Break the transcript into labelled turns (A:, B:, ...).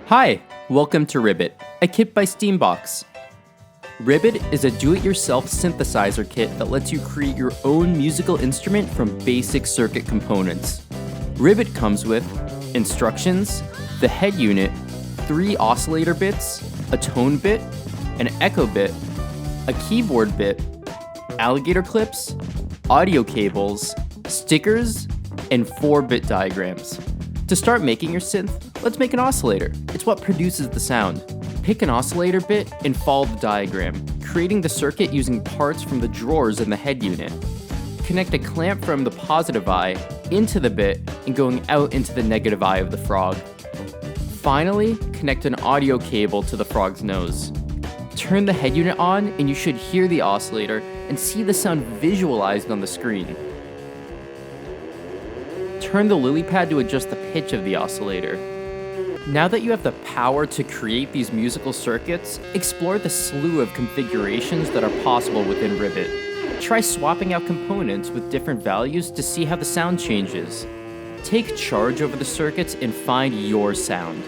A: Hi, welcome to RibBit, a kit by STEAMBOX. RibBit is a do-it-yourself synthesizer kit that lets you create your own musical instrument from basic circuit components. RibBit comes with instructions, the head unit, 3 oscillator bits, a tone bit, an echo bit, a keyboard bit, alligator clips, audio cables, stickers, and 4-bit diagrams. To start making your synth, let's make an oscillator. It's what produces the sound. Pick an oscillator bit and follow the diagram, creating the circuit using parts from the drawers in the head unit. Connect a clamp from the positive eye into the bit and going out into the negative eye of the frog. Finally, connect an audio cable to the frog's nose. Turn the head unit on and you should hear the oscillator and see the sound visualized on the screen. Turn the lily pad to adjust the pitch of the oscillator. Now that you have the power to create these musical circuits, explore the slew of configurations that are possible within RibBit. Try swapping out components with different values to see how the sound changes. Take charge over the circuits and find your sound.